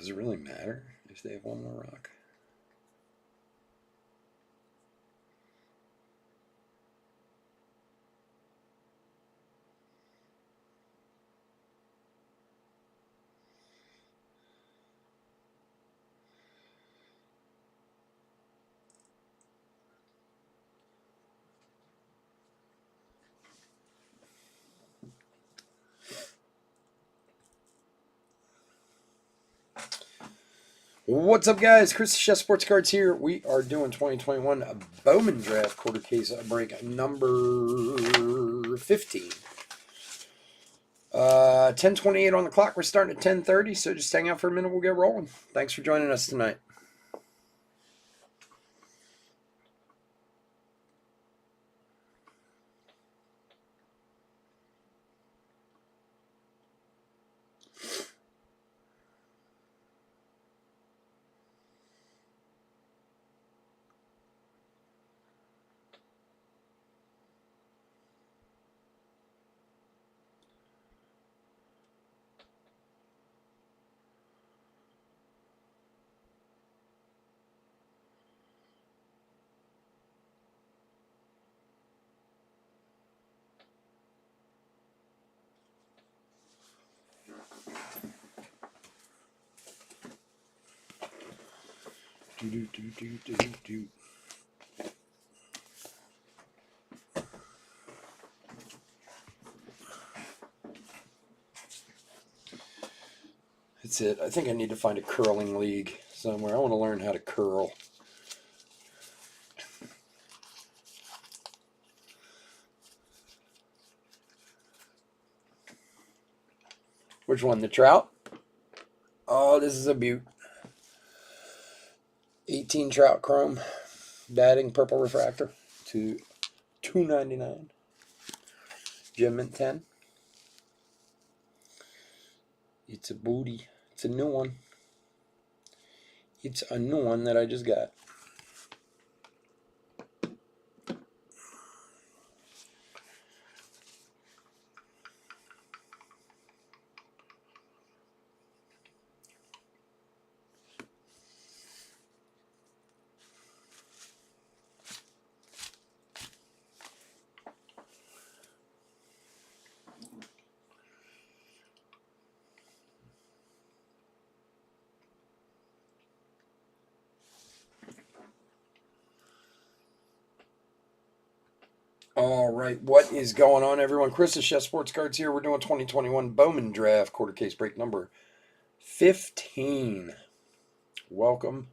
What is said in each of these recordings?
Does it really matter if they have one more rock? What's up, guys? Chris the Chef Sports Cards here. We are doing 2021 Bowman Draft quarter case break number 15. 10:28 on the clock. We're starting at 10:30, so just hang out for a minute. We'll get rolling. Thanks for joining us tonight. That's it. I think I need to find a curling league somewhere. I want to learn how to curl. Which one? The trout? Oh, this is a beaut. 18 trout chrome. Batting purple refractor to $2.99. Gem Mint 10. It's a booty. It's a new one. It's a new one that I just got. All right, what is going on, everyone? Chris the Chef Sports Cards here. We're doing 2021 Bowman Draft quarter case break number 15. Welcome,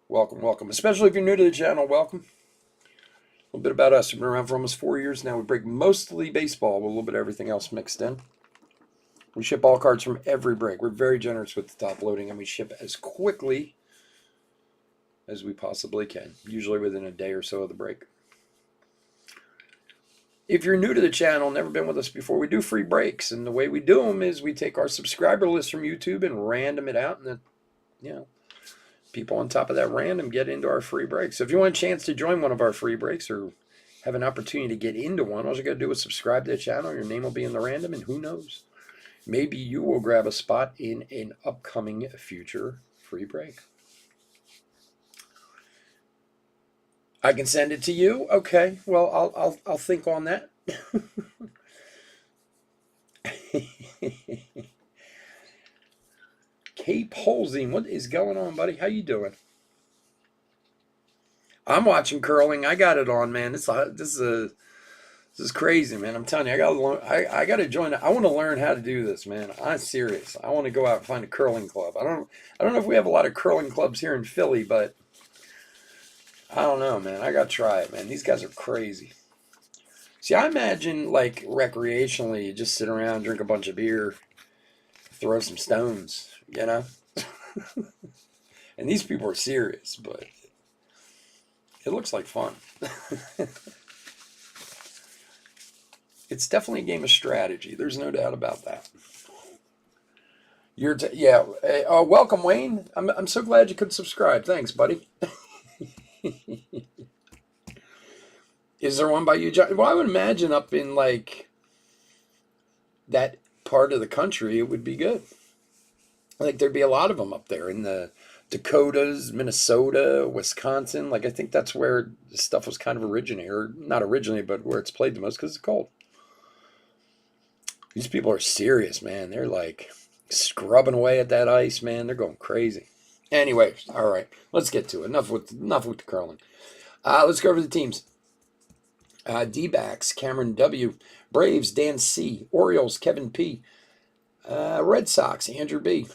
welcome, welcome. Especially if you're new to the channel, welcome. A little bit about us. We've been around for almost 4 years now. We break mostly baseball with a little bit of everything else mixed in. We ship all cards from every break. We're very generous with the top loading, and we ship as quickly as we possibly can, usually within a day or so of the break. If you're new to the channel, never been with us before, we do free breaks. And the way we do them is we take our subscriber list from YouTube and random it out. And then, people on top of that random get into our free breaks. So if you want a chance to join one of our free breaks or have an opportunity to get into one, all you got to do is subscribe to the channel. Your name will be in the random. And who knows, maybe you will grab a spot in an upcoming future free break. I can send it to you. Okay. Well, I'll think on that. Cape Holzing, what is going on, buddy? How you doing? I'm watching curling. I got it on, man. This is crazy, man. I'm telling you, I gotta join. I want to learn how to do this, man. I'm serious. I want to go out and find a curling club. I don't know if we have a lot of curling clubs here in Philly, but I don't know, man. I got to try it, man. These guys are crazy. See, I imagine, like, recreationally, you just sit around, drink a bunch of beer, throw some stones, you know? And these people are serious, but it looks like fun. It's definitely a game of strategy. There's no doubt about that. Yeah. Welcome, Wayne. I'm so glad you could subscribe. Thanks, buddy. Is there one by you, John? Well, I would imagine up in like that part of the country, it would be good. Like there'd be a lot of them up there in the Dakotas, Minnesota, Wisconsin. Like I think that's where this stuff was kind of originated, or not originally, but where it's played the most because it's cold. These people are serious, man. They're like scrubbing away at that ice, man. They're going crazy. Anyway, all right, let's get to it. Enough with the curling. Let's go over the teams. D-backs, Cameron W. Braves, Dan C. Orioles, Kevin P. Red Sox, Andrew B.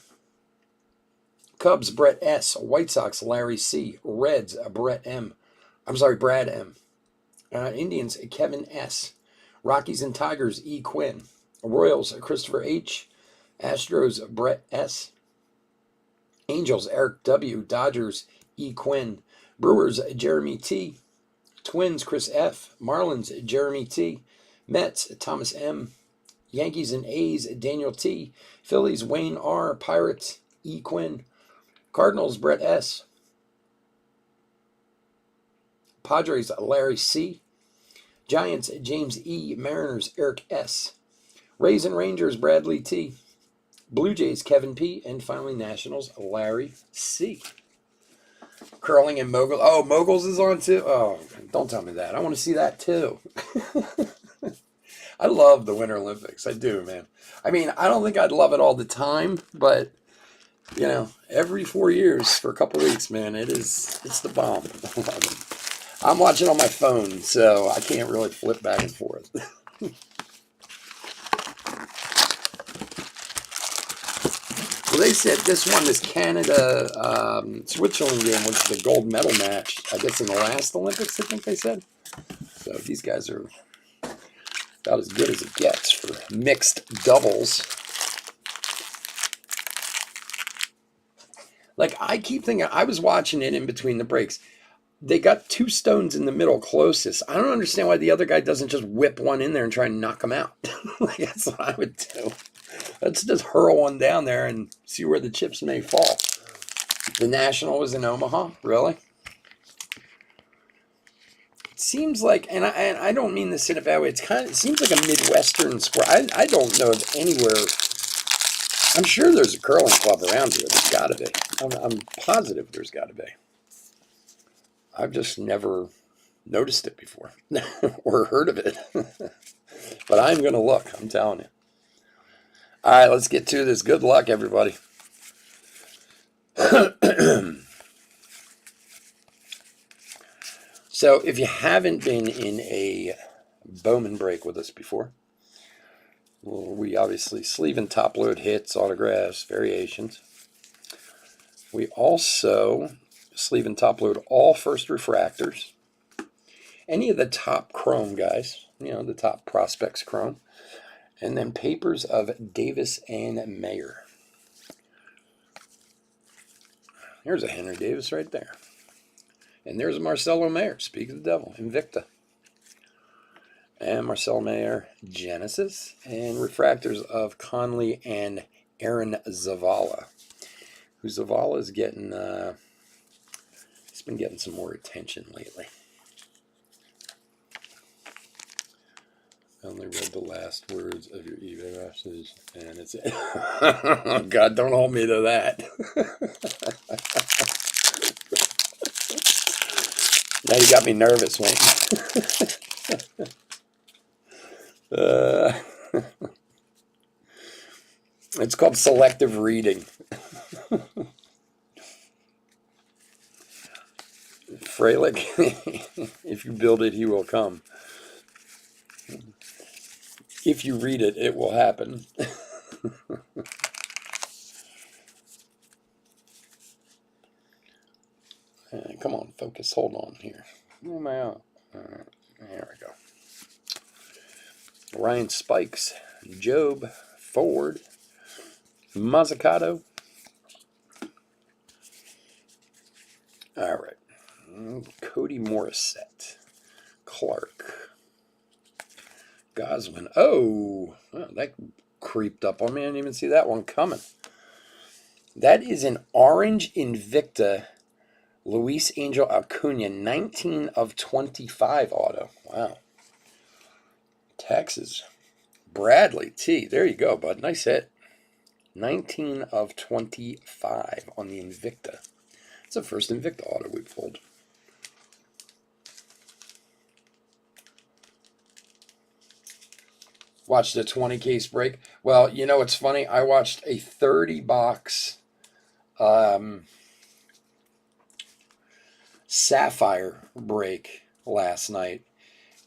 Cubs, Brett S. White Sox, Larry C. Reds, Brad M. Indians, Kevin S. Rockies and Tigers, E. Quinn. Royals, Christopher H. Astros, Brett S. Angels, Eric W. Dodgers, E. Quinn. Brewers, Jeremy T. Twins, Chris F. Marlins, Jeremy T. Mets, Thomas M. Yankees and A's, Daniel T. Phillies, Wayne R. Pirates, E. Quinn. Cardinals, Brett S. Padres, Larry C. Giants, James E. Mariners, Eric S. Rays and Rangers, Bradley T. Blue Jays, Kevin P. And finally, Nationals, Larry C. Curling and Mogul. Oh, Moguls is on too? Oh, don't tell me that. I want to see that too. I love the Winter Olympics. I do, man. I mean, I don't think I'd love it all the time, but every 4 years for a couple weeks, man, it's the bomb. I'm watching on my phone, so I can't really flip back and forth. Well, they said this Canada Switzerland game was the gold medal match, I guess, in the last Olympics, I think they said. So these guys are about as good as it gets for mixed doubles. Like, I keep thinking, I was watching it in between the breaks. They got two stones in the middle closest. I don't understand why the other guy doesn't just whip one in there and try and knock him out. Like, that's what I would do. Let's just hurl one down there and see where the chips may fall. The National was in Omaha, really? It seems like, and I don't mean this in a bad way, it seems like a Midwestern sport. I don't know of anywhere. I'm sure there's a curling club around here. There's got to be. I'm positive there's got to be. I've just never noticed it before or heard of it. But I'm going to look, I'm telling you. All right, let's get to this. Good luck, everybody. So if you haven't been in a Bowman break with us before, well, we obviously sleeve and top load hits, autographs, variations. We also sleeve and top load all first refractors. Any of the top chrome guys, the top prospects chrome. And then papers of Davis and Mayer. There's a Henry Davis right there. And there's Marcelo Mayer, speak of the devil, Invicta. And Marcelo Mayer, Genesis. And refractors of Conley and Aaron Zavala. Who Zavala is getting, he's been getting some more attention lately. I only read the last words of your eBay message, and it's oh God, don't hold me to that. Now you got me nervous, man. It's called selective reading. Freilich, if you build it, he will come. If you read it, it will happen. Come on, focus. Hold on here. Where am I at? There we go. Ryan Spikes, Job, Ford, Mazzucato. All right. Cody Morissette, Clark, Goswin. Oh, that creeped up on me. I didn't even see that one coming. That is an orange Invicta Luis Angel Acuna, 19 of 25 auto. Wow. Texas. Bradley T. There you go, bud. Nice hit. 19 of 25 on the Invicta. It's the first Invicta auto we pulled. Watched a 20 case break. Well, you know, it's funny. I watched a 30 box Sapphire break last night,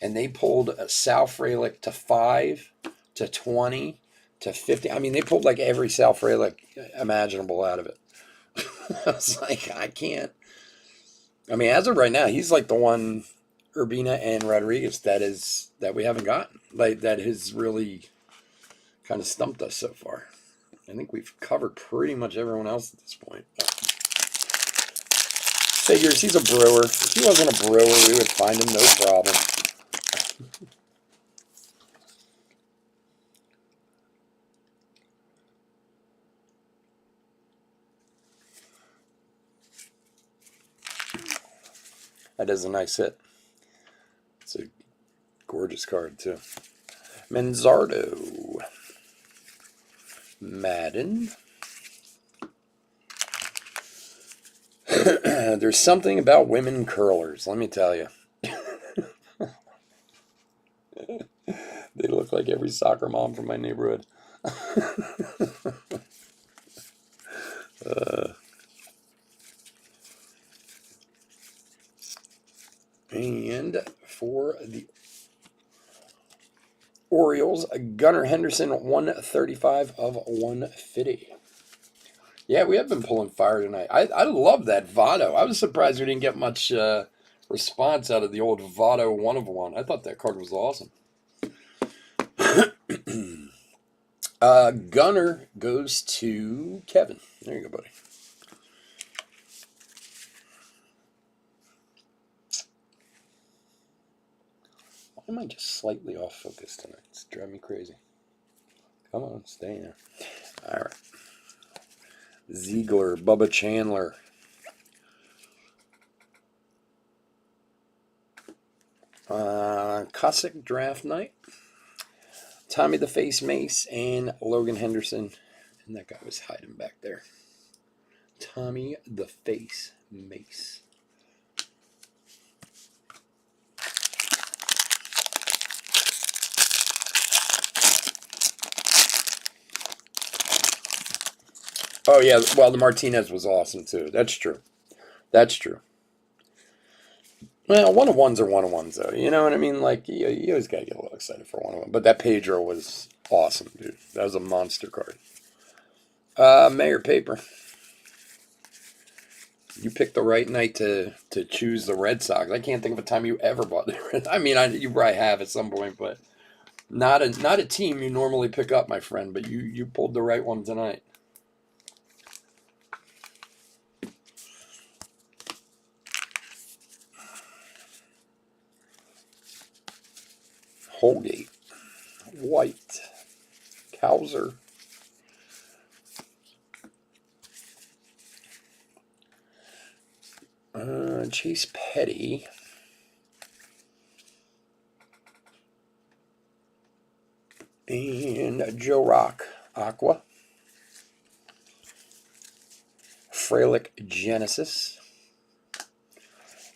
and they pulled a Sal Frelick to 5 to 20 to 50. I mean, they pulled like every Sal Frelick imaginable out of it. I was like, I can't. I mean, as of right now, he's like the one, Urbina and Rodriguez, that we haven't gotten. Like, that has really kind of stumped us so far. I think we've covered pretty much everyone else at this point. Figures, he's a brewer. If he wasn't a brewer, we would find him no problem. That is a nice hit. It's a gorgeous card, too. Manzardo. Madden. There's something about women curlers, let me tell you. They look like every soccer mom from my neighborhood. And for the Orioles, Gunnar Henderson, 135 of 150. Yeah, we have been pulling fire tonight. I love that Votto. I was surprised we didn't get much response out of the old Votto 1 of 1. I thought that card was awesome. Gunnar goes to Kevin. There you go, buddy. Why am I just slightly off focus tonight? It's driving me crazy. Come on, stay in there. All right. Ziegler, Bubba Chandler. Cossack Draft Night. Tommy the Face Mace and Logan Henderson. And that guy was hiding back there. Tommy the Face Mace. Oh, yeah. Well, the Martinez was awesome, too. That's true. That's true. Well, 1 of 1s are 1 of 1s, though. You know what I mean? Like, you always got to get a little excited for 1 of 1. But that Pedro was awesome, dude. That was a monster card. Mayor Paper. You picked the right night to choose the Red Sox. I can't think of a time you ever bought the Red Sox. I mean, you probably have at some point, but not a team you normally pick up, my friend. But you pulled the right one tonight. Holgate, White, Cowser, Chase Petty, and Joe Rock, Aqua, Frelick Genesis,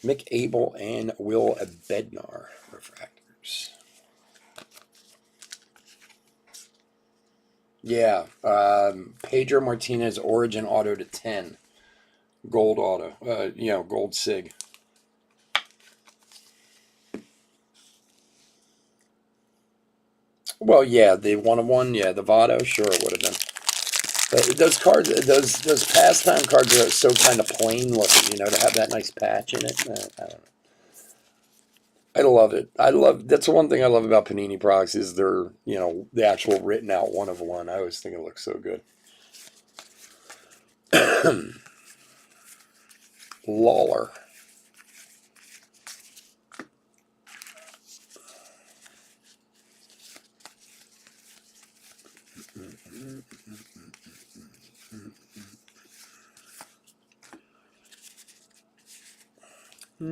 Mick Abel, and Will Bednar, refractors. Yeah, Pedro Martinez Origin Auto to 10. Gold auto. Gold SIG. Well, yeah, the 1 of 1, yeah, the Votto, sure, it would have been. Those cards, those pastime cards are so kind of plain looking, to have that nice patch in it. I don't know. I love it. That's the one thing I love about Panini products is their, the actual written out 1 of 1. I always think it looks so good. Lawler.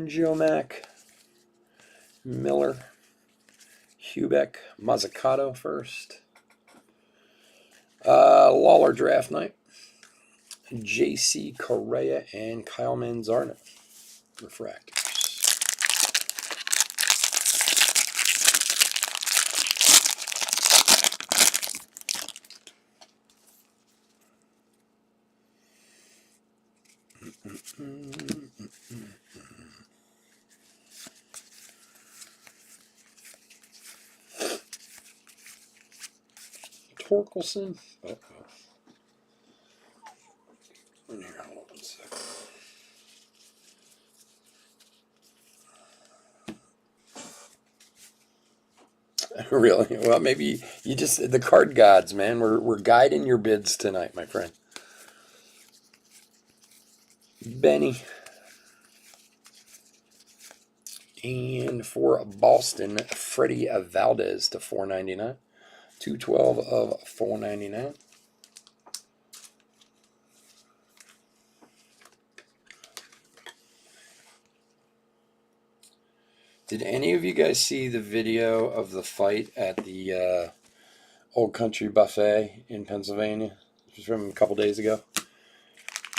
Joe Mack. Miller. Hubeck. Mazzucato first. Lawler draft night. J.C. Correa and Kyle Manzardo. Refractors. Torkelson. Uh-oh. Here, hold on 1 second. Really? Well, maybe you just, the card gods, man. We're guiding your bids tonight, my friend. Benny. And for Boston, Freddie Valdez to 499. 212 of 499. Did any of you guys see the video of the fight at the Old Country Buffet in Pennsylvania? It was from a couple days ago.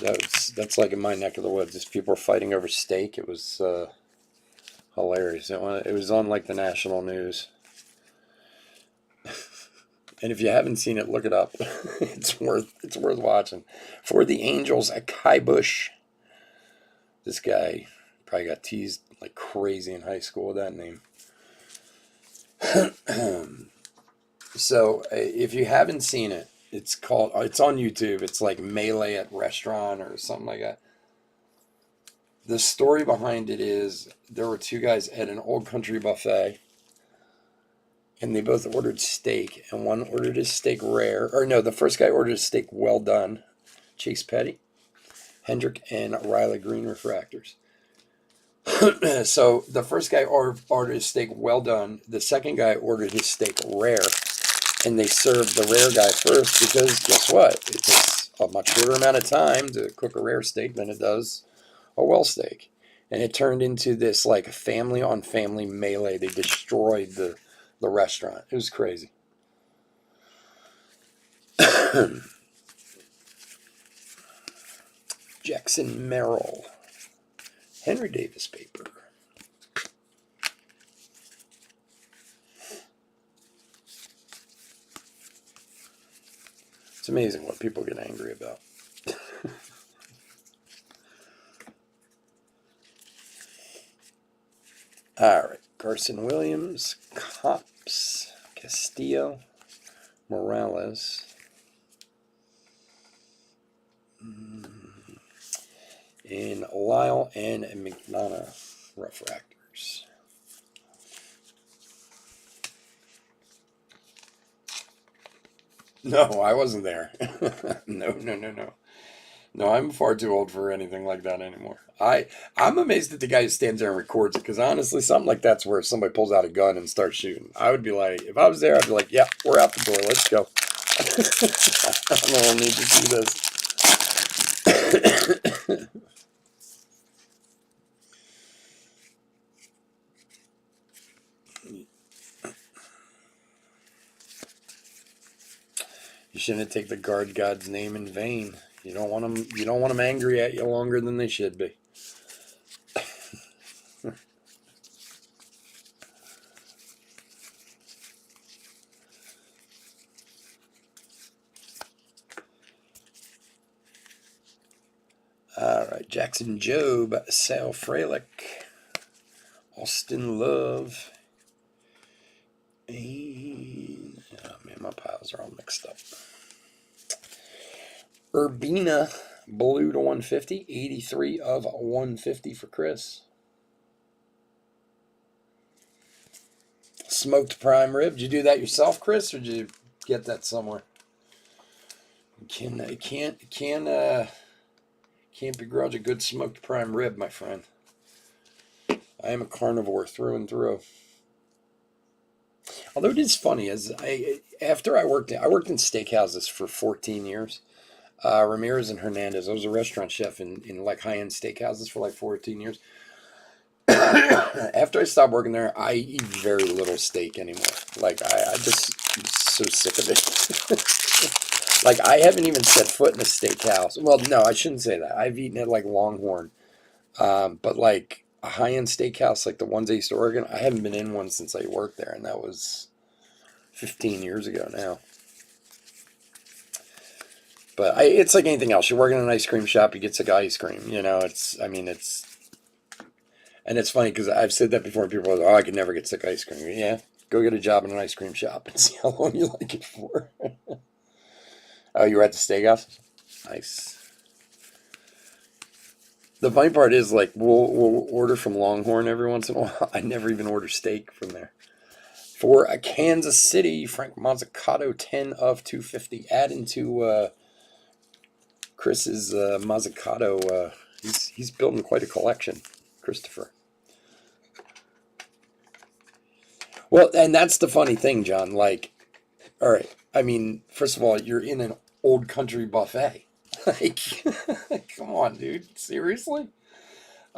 That's like in my neck of the woods. Just people were fighting over steak. It was hilarious. It was on like the national news. And if you haven't seen it, look it up. It's worth watching. For the Angels, Kai Bush. This guy probably got teased like crazy in high school with that name. So if you haven't seen it, it's on YouTube. It's like Melee at Restaurant or something like that. The story behind it is there were two guys at an Old Country Buffet, and they both ordered steak, and one ordered his steak rare. Or no, the first guy ordered his steak well done. Chase Petty, Hendrick, and Riley Green refractors. So the first guy ordered his steak well done. The second guy ordered his steak rare, and they served the rare guy first because guess what? It takes a much shorter amount of time to cook a rare steak than it does a well steak. And it turned into this like family on family melee. They destroyed the restaurant. It was crazy. Jackson Merrill. Henry Davis paper. It's amazing what people get angry about. All right. Carson Williams, Cops, Castillo, Morales. And Lyle and McDonough refractors. No, I wasn't there. No. No, I'm far too old for anything like that anymore. I'm amazed at the guy who stands there and records it, because honestly, something like that's where somebody pulls out a gun and starts shooting. I would be like, if I was there, I'd be like, yeah, we're out the door. Let's go. I don't need to see this. You shouldn't take the guard god's name in vain. You don't want them. You don't want them angry at you longer than they should be. All right, Jackson Job, Sal Frelick, Austin Love, and oh man, my piles are all mixed up. Urbina, blue to 150, 83 of 150 for Chris. Smoked prime rib. Did you do that yourself, Chris, or did you get that somewhere? Can't begrudge a good smoked prime rib, my friend. I am a carnivore through and through. Although it is funny, after I worked in steakhouses for 14 years. Ramirez and Hernandez. I was a restaurant chef in like high-end steakhouses for like 14 years. After I stopped working there, I eat very little steak anymore. Like I'm just so sick of it. Like, I haven't even set foot in a steakhouse. Well, no, I shouldn't say that. I've eaten at like Longhorn, but like a high-end steakhouse, like the ones I used to work in, I haven't been in one since I worked there, and that was 15 years ago now. But it's like anything else. You work in an ice cream shop, you get sick of ice cream. I mean, and it's funny because I've said that before, and people are like, oh, I could never get sick of ice cream. Yeah, go get a job in an ice cream shop and see how long you like it for. Oh, you were at the steakhouse? Nice. The funny part is, like, we'll order from Longhorn every once in a while. I never even order steak from there. For a Kansas City, Frank Mazzucato, 10 of 250. Adding to Chris's Mazzucato. He's building quite a collection, Christopher. Well, and that's the funny thing, John. Like, all right, I mean, first of all, you're in an old country buffet. Like, come on, dude. Seriously?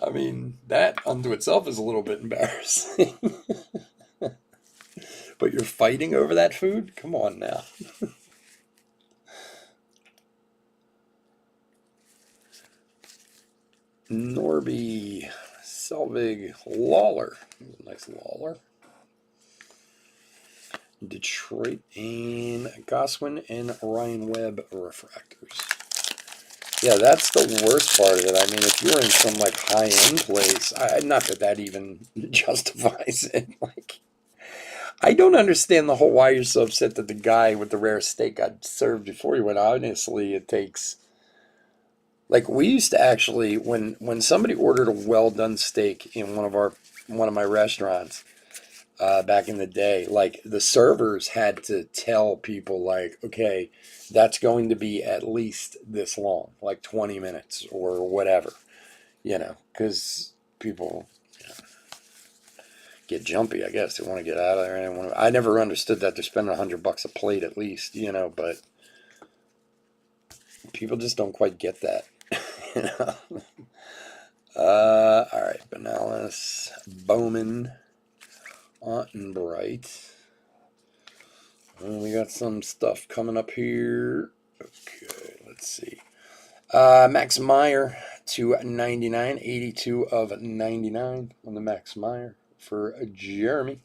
I mean, that unto itself is a little bit embarrassing. But you're fighting over that food? Come on now. Norby, Selvig, Lawler. Nice Lawler. Detroit and Goswin and Ryan Webb refractors. Yeah, that's the worst part of it. I mean, if you're in some like high-end place, not that even justifies it. Like, I don't understand the whole why you're so upset that the guy with the rare steak got served before you went. Honestly, it takes, like, we used to actually, when somebody ordered a well done steak in one of my restaurants back in the day, like, the servers had to tell people, like, okay, that's going to be at least this long, like 20 minutes or whatever, because people get jumpy, I guess. They want to get out of there. And I never understood that. They're spending $100 a plate at least, but people just don't quite get that. you know. All right, Benalis, Bowman, Ottenbright. We got some stuff coming up here. Okay, let's see. Max Meyer to 99, 82 of 99 on the Max Meyer for Jeremy.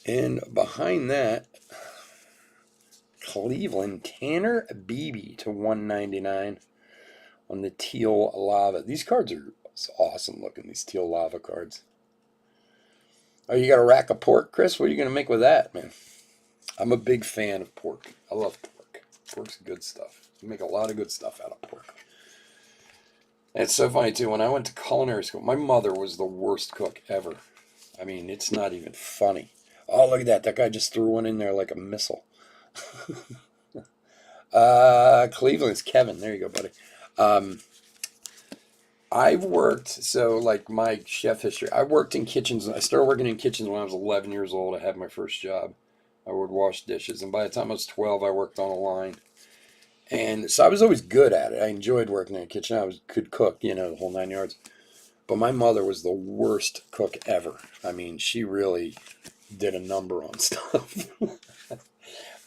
And behind that, Cleveland, Tanner Beebe to 199 on the teal lava. These cards are awesome looking, these teal lava cards. Oh, you got a rack of pork, Chris? What are you going to make with that, man? I'm a big fan of pork. I love pork. Pork's good stuff. You make a lot of good stuff out of pork. And it's so funny, too. When I went to culinary school, my mother was the worst cook ever. I mean, it's not even funny. Oh, look at that. That guy just threw one in there like a missile. Cleveland's Kevin. There you go, buddy. I've worked, so like my chef history, I worked in kitchens. I started working in kitchens when I was 11 years old. I had my first job. I would wash dishes. And by the time I was 12, I worked on a line. And so I was always good at it. I enjoyed working in a kitchen. I could cook, the whole 9 yards. But my mother was the worst cook ever. I mean, she really did a number on stuff.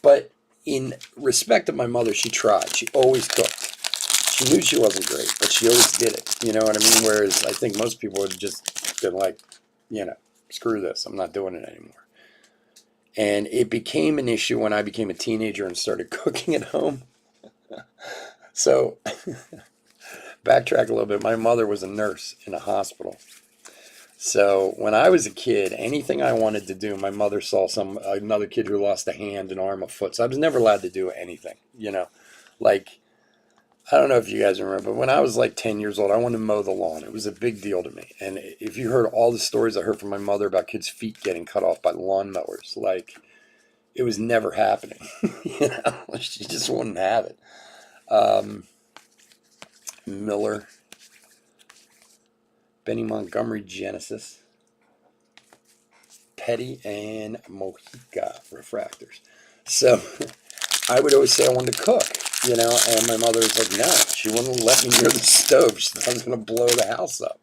But in respect of my mother, she tried. She always cooked. She knew she wasn't great, but she always did it. You know what I mean? Whereas I think most people would just been like, screw this. I'm not doing it anymore. And it became an issue when I became a teenager and started cooking at home. So, backtrack a little bit. My mother was a nurse in a hospital. So when I was a kid, anything I wanted to do, my mother saw another kid who lost a hand, an arm, a foot. So I was never allowed to do anything, Like, I don't know if you guys remember, but when I was like 10 years old, I wanted to mow the lawn. It was a big deal to me. And if you heard all the stories I heard from my mother about kids' feet getting cut off by lawnmowers, like, it was never happening. She just wouldn't have it. Miller, Benny Montgomery, Genesis, Petty, and Mojica refractors. So I would always say I wanted to cook, and my mother was like, no, she wouldn't let me near the stove. She thought I was going to blow the house up,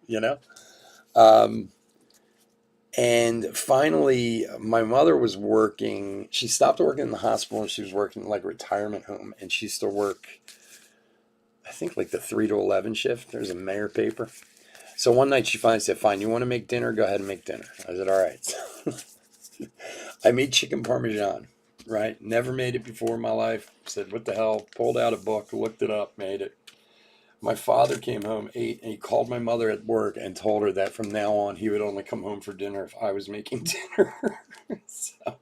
And finally, my mother was working. She stopped working in the hospital and she was working like a retirement home. And she used to work, I think, like the 3 to 11 shift. There's a mayor paper. So one night she finally said, "Fine, you want to make dinner? Go ahead and make dinner." I said, "All right." I made chicken parmesan, right? Never made it before in my life. Said, "What the hell?" Pulled out a book, looked it up, made it. My father came home, ate, and he called my mother at work and told her that from now on he would only come home for dinner if I was making dinner. So,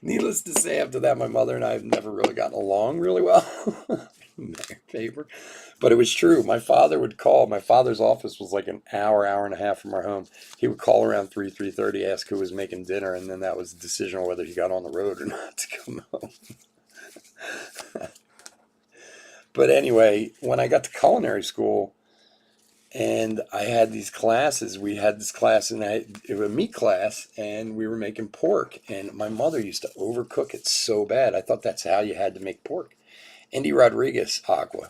needless to say, after that, my mother and I have never really gotten along really well. Paper. But it was true. My father would call. My father's office was like an hour, hour and a half from our home. He would call around 3:30, ask who was making dinner, and then that was the decision on whether he got on the road or not to come home. But anyway, when I got to culinary school and I had these classes, we had this class and it was a meat class and we were making pork. And my mother used to overcook it so bad. I thought that's how you had to make pork. Andy Rodriguez Aqua.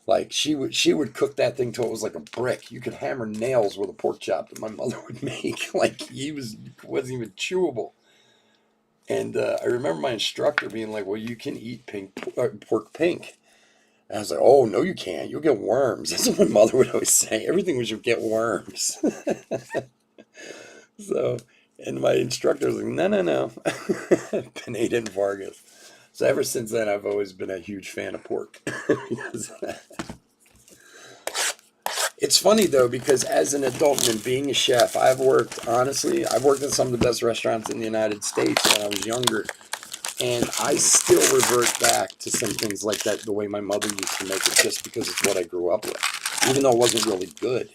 Like she would cook that thing till it was like a brick. You could hammer nails with a pork chop that my mother would make. Like wasn't even chewable. And I remember my instructor being like, "Well, you can eat pork pink." And I was like, "Oh no, you can't. You'll get worms." That's what my mother would always say. Everything was you'll get worms. So, and my instructor was like, "No, no, no." Pineda and Vargas. So ever since then, I've always been a huge fan of pork. Because it's funny though, because as an adult and being a chef, I've worked in some of the best restaurants in the United States when I was younger. And I still revert back to some things like that, the way my mother used to make it, just because it's what I grew up with. Even though it wasn't really good,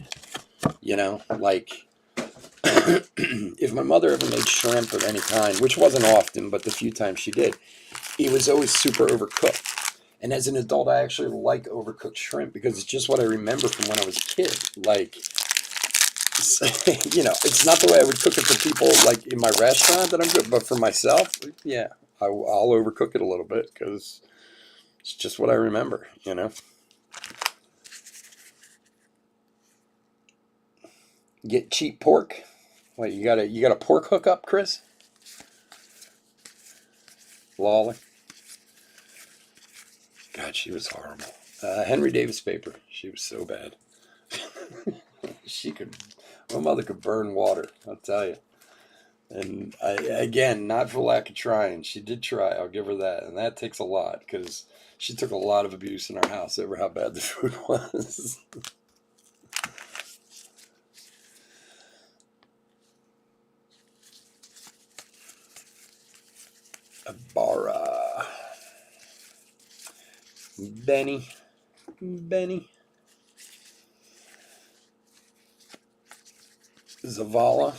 like if my mother ever made shrimp of any kind, which wasn't often, but the few times she did, it was always super overcooked. And as an adult, I actually like overcooked shrimp because it's just what I remember from when I was a kid. Like, it's not the way I would cook it for people like in my restaurant that I'm good, but for myself, yeah, I'll overcook it a little bit because it's just what I remember. Get cheap pork. Wait, you got a pork hookup, Chris? Lawler. God, she was horrible. Henry Davis paper. She was so bad. My mother could burn water, I'll tell you. And again, not for lack of trying. She did try. I'll give her that. And that takes a lot because she took a lot of abuse in our house over how bad the food was. Ibarra. Benny. Zavala.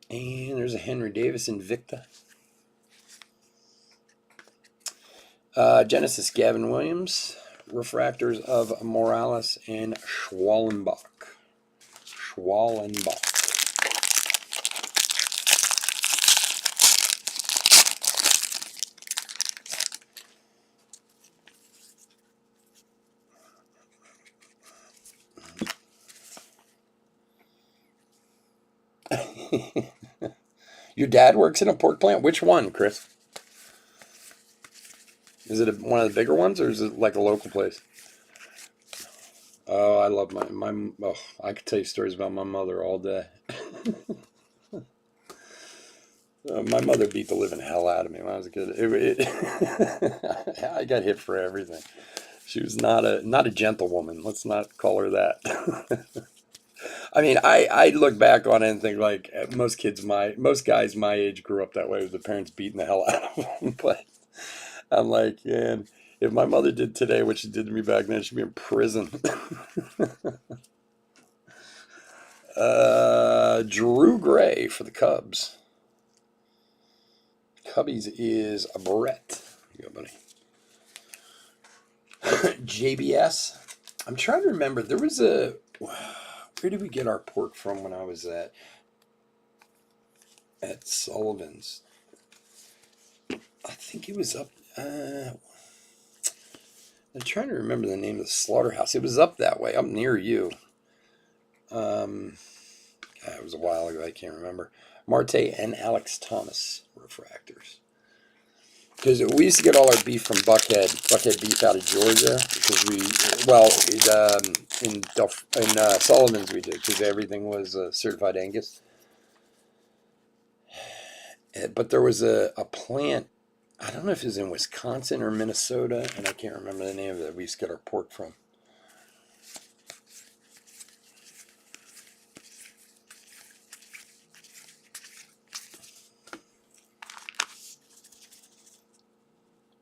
And there's a Henry Davis Invicta. Genesis Gavin Williams. Refractors of Morales and Schwallenbach. Your dad works in a pork plant? Which one, Chris? Is it one of the bigger ones, or is it like a local place? Oh, I love my. Oh, I could tell you stories about my mother all day. My mother beat the living hell out of me when I was a kid. I got hit for everything. She was not a gentlewoman. Let's not call her that. I mean, I look back on it and think like most guys my age grew up that way with the parents beating the hell out of them. But I'm like, man, if my mother did today what she did to me back then, she'd be in prison. Drew Gray for the Cubs. Cubbies is a Brett. Here you go, buddy. JBS. I'm trying to remember. There was where did we get our pork from when I was at Sullivan's? I think it was up. I'm trying to remember the name of the slaughterhouse. It was up that way, up near you. God, It was a while ago. I can't remember. Marte and Alex Thomas refractors. Because we used to get all our beef from Buckhead beef out of Georgia. Because in Sullivan's we did, because everything was certified Angus. But there was a plant, I don't know if it was in Wisconsin or Minnesota, and I can't remember the name of it. We used to get our pork from.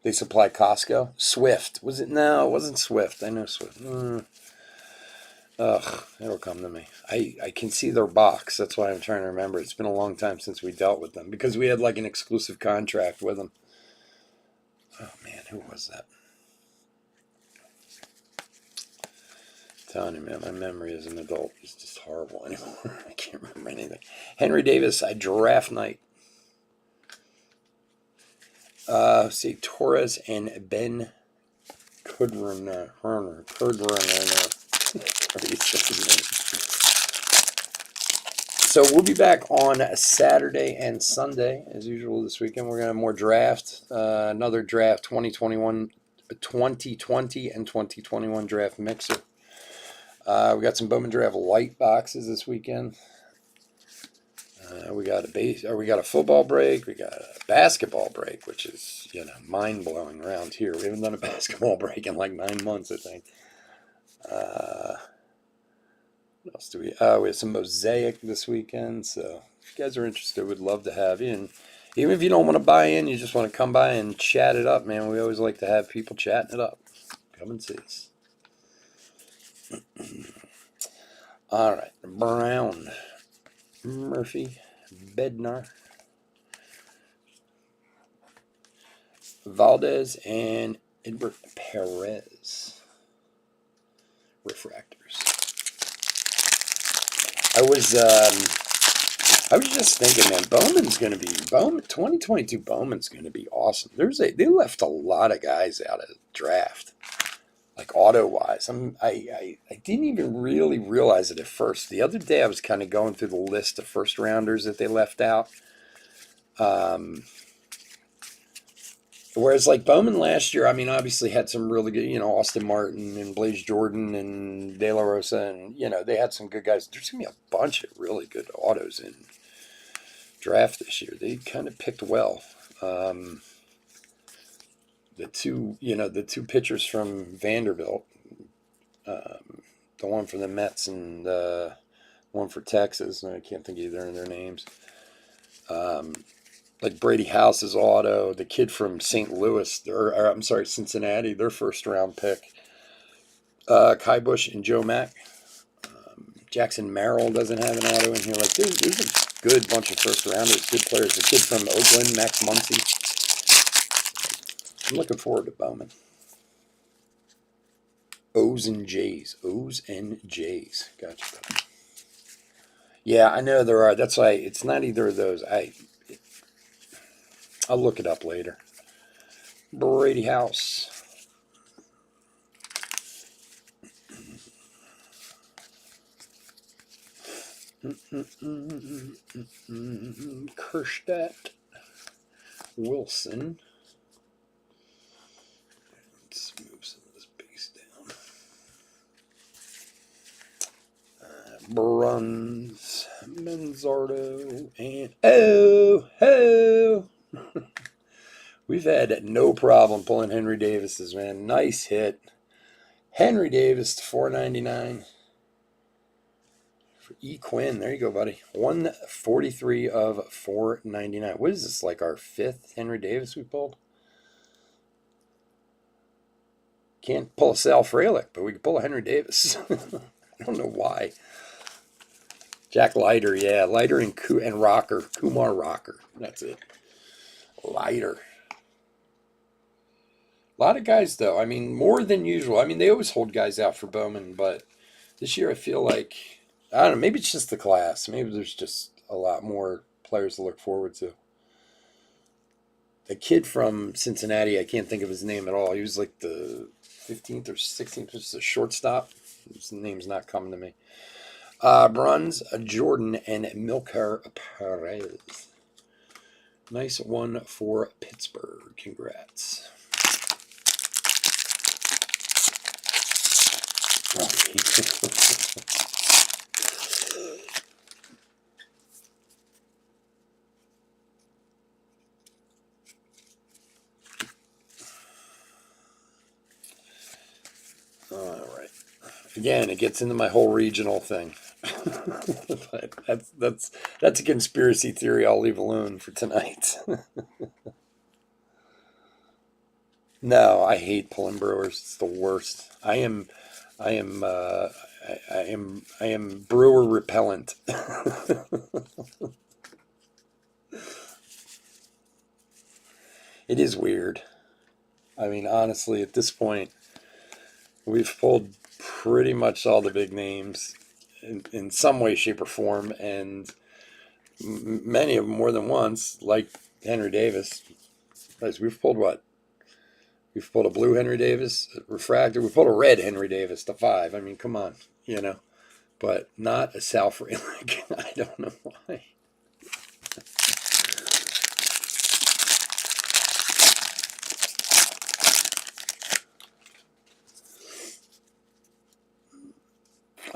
They supply Costco. Swift. Was it? No, it wasn't Swift. I know Swift. Ugh, it'll come to me. I can see their box. That's why I'm trying to remember. It's been a long time since we dealt with them, because we had like an exclusive contract with them. Oh man, who was that? I'm telling you, man, my memory as an adult is just horrible anymore. I can't remember anything. Henry Davis, draft night. See, Torres and Ben Kudrner. So we'll be back on Saturday and Sunday, as usual this weekend. We're going to have more draft, another draft, 2020 and 2021 draft mixer. We got some Bowman Draft light boxes this weekend. We got a football break. We got a basketball break, which is mind blowing around here. We haven't done a basketball break in like 9 months, I think. What else do we? We have some Mosaic this weekend. So if you guys are interested, we'd love to have you. And even if you don't want to buy in, you just want to come by and chat it up, man. We always like to have people chatting it up. Come and see us. All right, Brown, Murphy, Bednar, Valdez, and Edward Perez refractors. I was just thinking, man, 2022 Bowman's gonna be awesome. They left a lot of guys out of the draft, like auto wise. I didn't even really realize it at first. The other day I was kind of going through the list of first rounders that they left out. Whereas like Bowman last year, I mean, obviously had some really good, Austin Martin and Blaze Jordan and De La Rosa, and they had some good guys. There's gonna be a bunch of really good autos in draft this year. They kind of picked well. The two pitchers from Vanderbilt, the one for the Mets and the one for Texas, and I can't think of either of their names. Like Brady House's auto, the kid from St. Louis, Cincinnati, their first round pick. Kai Bush and Joe Mack. Jackson Merrill doesn't have an auto in here. Like there's a good bunch of first rounders, good players. The kid from Oakland, Max Muncy. I'm looking forward to Bowman. O's and J's. Gotcha. Yeah, I know there are. That's why it's not either of those. I'll look it up later. Brady House. Kerstadt. Wilson. Let's move some of this base down. Bruns. Manzardo. And we've had no problem pulling Henry Davis's, man. Nice hit. Henry Davis to $4.99 for E. Quinn. There you go, buddy. 143 of $4.99. What is this, like our fifth Henry Davis we pulled? Can't pull a Sal Frelick, but we can pull a Henry Davis. I don't know why. Jack Leiter, yeah. Leiter and Rocker. Kumar Rocker. That's it. Leiter. A lot of guys, though. I mean, more than usual. I mean, they always hold guys out for Bowman, but this year I feel like, I don't know, maybe it's just the class. Maybe there's just a lot more players to look forward to. The kid from Cincinnati, I can't think of his name at all. He was like the 15th or 16th, just a shortstop. His name's not coming to me. Bruns, Jordan, and Milker Perez. Nice one for Pittsburgh. Congrats. All right. Again, it gets into my whole regional thing. But that's a conspiracy theory I'll leave alone for tonight. No, I hate pulling brewers. It's the worst. I am I am brewer repellent. It is weird. I mean, honestly, at this point, we've pulled pretty much all the big names in some way, shape, or form, and many of them more than once, like Henry Davis. Guys, we've pulled what? We've pulled a blue Henry Davis, refractor. We pulled a red Henry Davis to 5. I mean, come on, but not a Sal Frelick. I don't know why.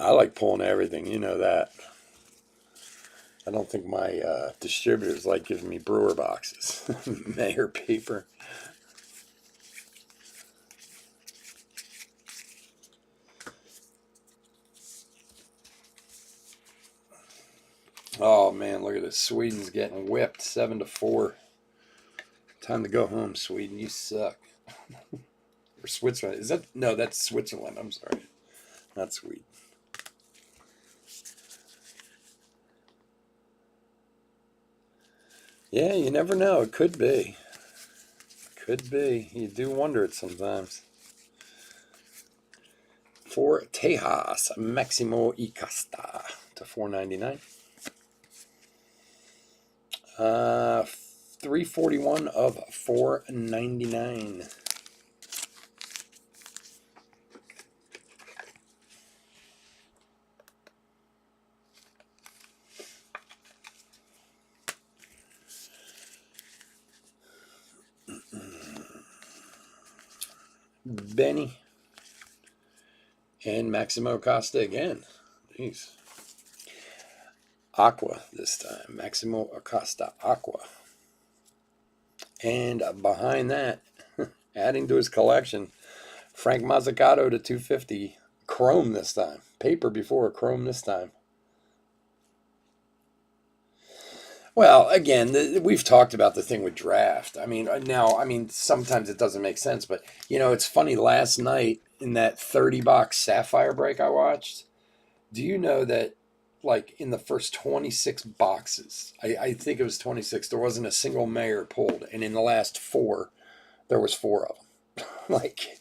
I like pulling everything, you know that. I don't think my distributors like giving me brewer boxes, mayor paper. Oh man, look at this. Sweden's getting whipped 7-4. Time to go home, Sweden. You suck. Or Switzerland. Is that no? That's Switzerland. I'm sorry, not Sweden. Yeah, you never know. It could be. Could be. You do wonder it sometimes. For Tejas, Maximo Icosta to 499. 341 of 499. Benny and Maximo Acosta again. Jeez. Aqua this time. Maximo Acosta Aqua. And behind that, adding to his collection, Frank Mazzucato to 250. Chrome this time. Paper before, chrome this time. Well, again, we've talked about the thing with draft. I mean, sometimes it doesn't make sense, but, it's funny. Last night in that 30-box Sapphire break I watched, do you know that, like, in the first 26 boxes, I think it was 26, there wasn't a single mayor pulled, and in the last 4, there was 4 of them. Like,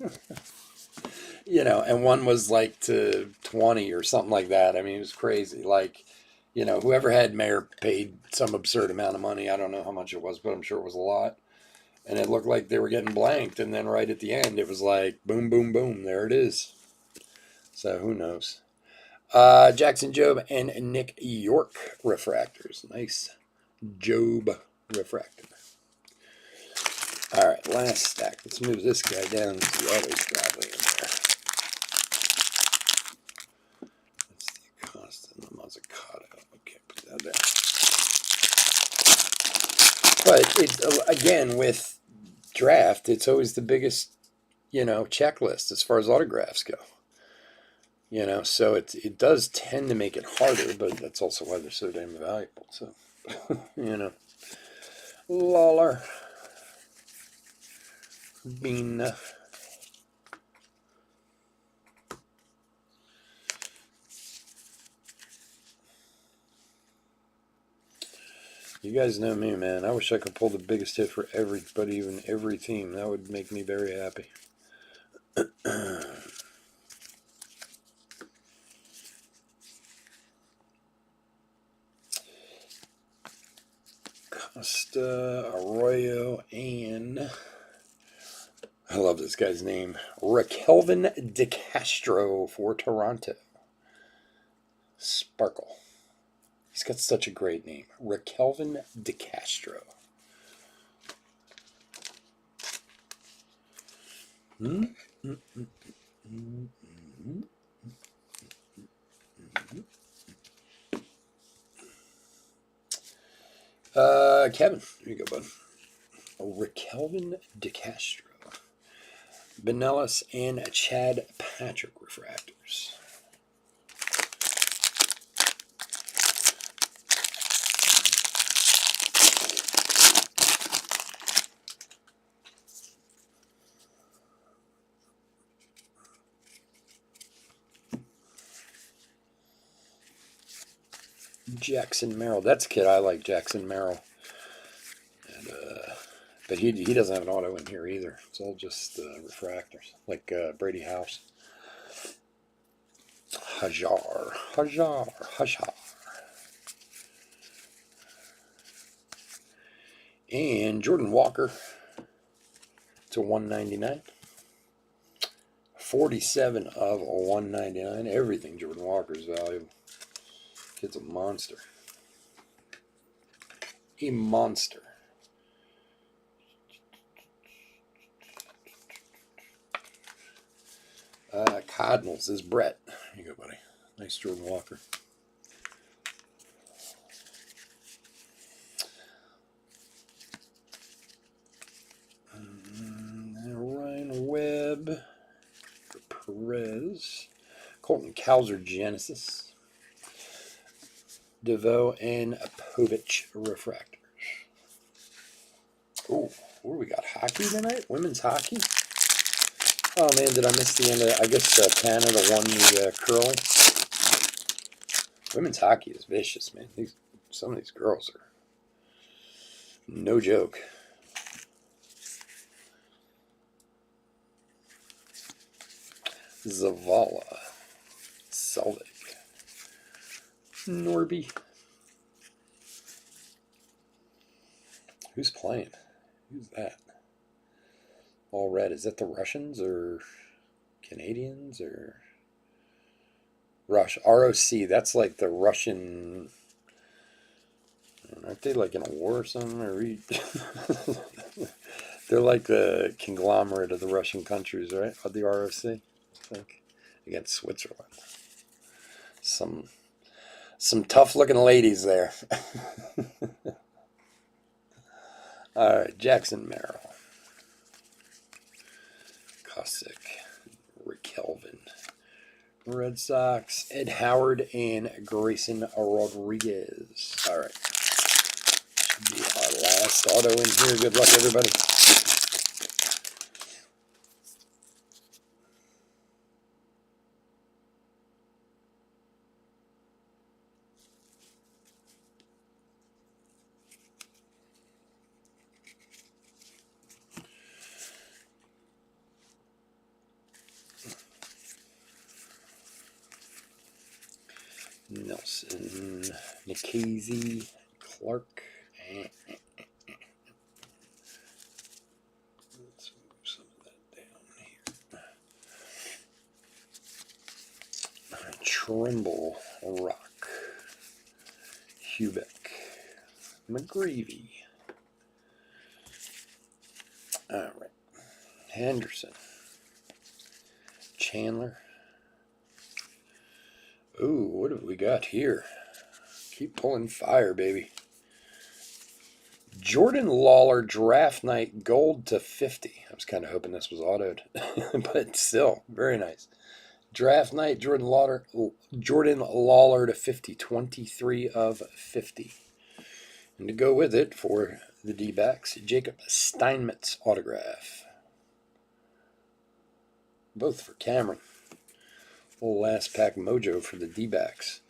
and one was, like, to 20 or something like that. I mean, it was crazy. Like, whoever had mayor paid some absurd amount of money. I don't know how much it was, but I'm sure it was a lot. And it looked like they were getting blanked. And then right at the end, it was like, boom, boom, boom. There it is. So who knows? Jackson Job and Nick York refractors. Nice Job refractor. All right, last stack. Let's move this guy down to the others probably in there. That's the Acosta and the Mazzucato. Okay, put that there. But again, with draft, it's always the biggest, checklist as far as autographs go. So it does tend to make it harder, but that's also why they're so damn valuable. So, Lawler, Bean. You guys know me, man. I wish I could pull the biggest hit for everybody, even every team. That would make me very happy. Costa, Arroyo, and I love this guy's name, Raquelvin DeCastro for Toronto. Sparkle. He's got such a great name. Raquelvin DeCastro. Kevin, here you go, bud. Raquelvin DeCastro. Benellis and Chad Patrick refractors. Jackson Merrill. That's a kid I like, Jackson Merrill. And, but he doesn't have an auto in here either. It's all just refractors, like Brady House. Hajar. And Jordan Walker to 199. 47 of 199. Everything Jordan Walker's valuable. Kid's a monster. A monster. Cardinals is Brett. Here you go, buddy. Nice Jordan Walker. Ryan Webb for Perez. Colton Cowser Genesis. DeVoe and Povich refractors. Oh, what do we got? Hockey tonight? Women's hockey? Oh man, did I miss the end of it? I guess Canada won the curling. Women's hockey is vicious, man. Some of these girls are no joke. Zavala. Selvig. Norby. Who's playing? Who's that? All red. Is that the Russians or Canadians or ROC? That's like the Russian. Aren't they like in a war or something? Or they're like the conglomerate of the Russian countries, right? Of the ROC, I think, against Switzerland. Some tough looking ladies there. All right, Jackson Merrill. Cossack, Raquelvin. Red Sox, Ed Howard and Grayson Rodriguez. All right. Should be our last auto in here. Good luck, everybody. Nelson, Nikhazy, Clark, and let's move some of that down here. Trimble, Rock, Hubick, McGreevy. All right, Henderson, Chandler. Ooh, what have we got here? Keep pulling fire, baby. Jordan Lawler, draft night, gold to 50. I was kind of hoping this was autoed, but still, very nice. Draft night, Jordan Lawler to 50, 23 of 50. And to go with it for the D-backs, Jacob Steinmetz autograph. Both for Cameron. Little last pack mojo for the D-backs.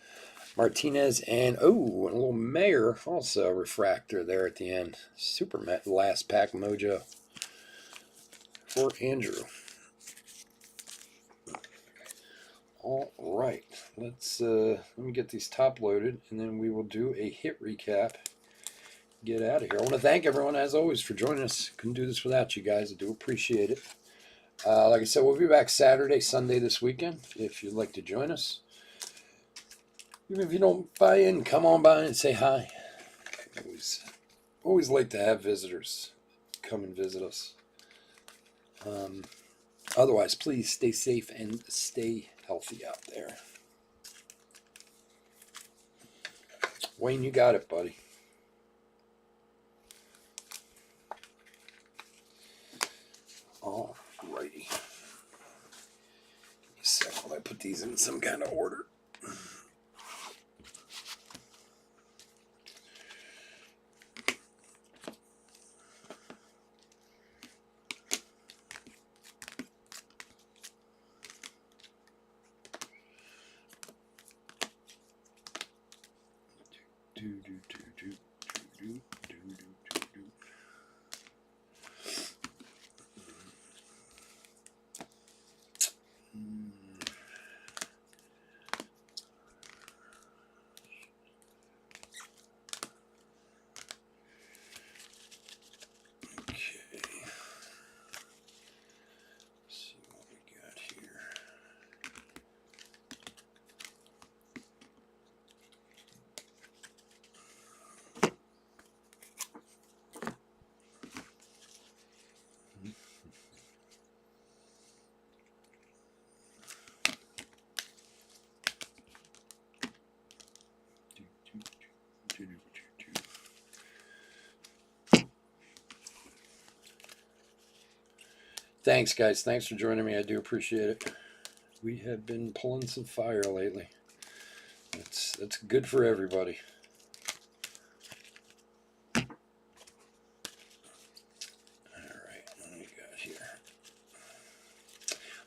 Martinez and, a little Mayer, also a refractor there at the end. Super last pack mojo for Andrew. All right, let me get these top loaded, and then we will do a hit recap. Get out of here. I want to thank everyone, as always, for joining us. Couldn't do this without you guys. I do appreciate it. Like I said, we'll be back Saturday, Sunday this weekend, if you'd like to join us. Even if you don't buy in, come on by and say hi. Always like to have visitors come and visit us. Otherwise, please stay safe and stay healthy out there. Wayne, you got it, buddy. All righty. Give me a sec while I put these in some kind of order. Thanks, guys. Thanks for joining me. I do appreciate it. We have been pulling some fire lately. That's good for everybody. All right, what do we got here?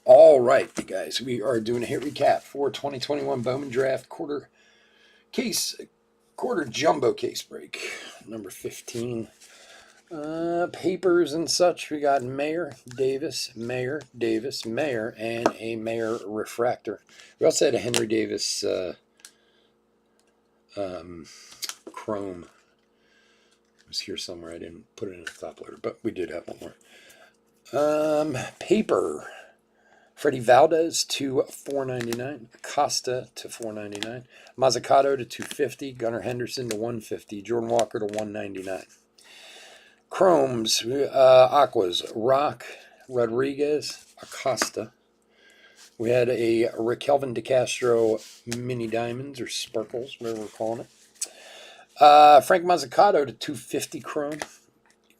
All right, you guys, we are doing a hit recap for 2021 Bowman Draft quarter jumbo case break, number 15. Papers and such. We got Mayer, Davis, Mayer, Davis, Mayer, and a Mayer refractor. We also had a Henry Davis chrome. It was here somewhere. I didn't put it in the top loader, but we did have one more. Paper. Freddie Valdez to $4.99. Acosta to $4.99. Mazzucato to $2.50. Gunnar Henderson to $1.50. Jordan Walker to $1.99. Chromes, Aquas, Rock, Rodriguez, Acosta. We had a Raquelvin DeCastro mini diamonds or sparkles, whatever we're calling it. Frank Mazzucato to $2.50 chrome.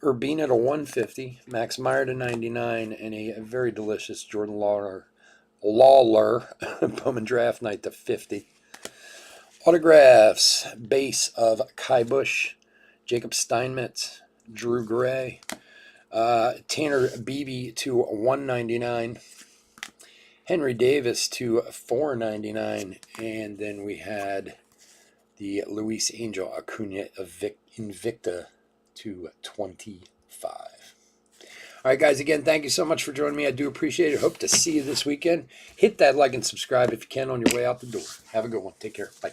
Urbina to $1.50. Max Meyer to $99, and a very delicious Jordan Lawler Bowman Draft Night to $50. Autographs, base of Kai Bush, Jacob Steinmetz, Drew Gray, Tanner Beebe to $1.99, Henry Davis to $4.99, and then we had the Luis Angel Acuna Invicta to $25. All right, guys, again, thank you so much for joining me. I do appreciate it. Hope to see you this weekend. Hit that like and subscribe if you can on your way out the door. Have a good one. Take care. Bye.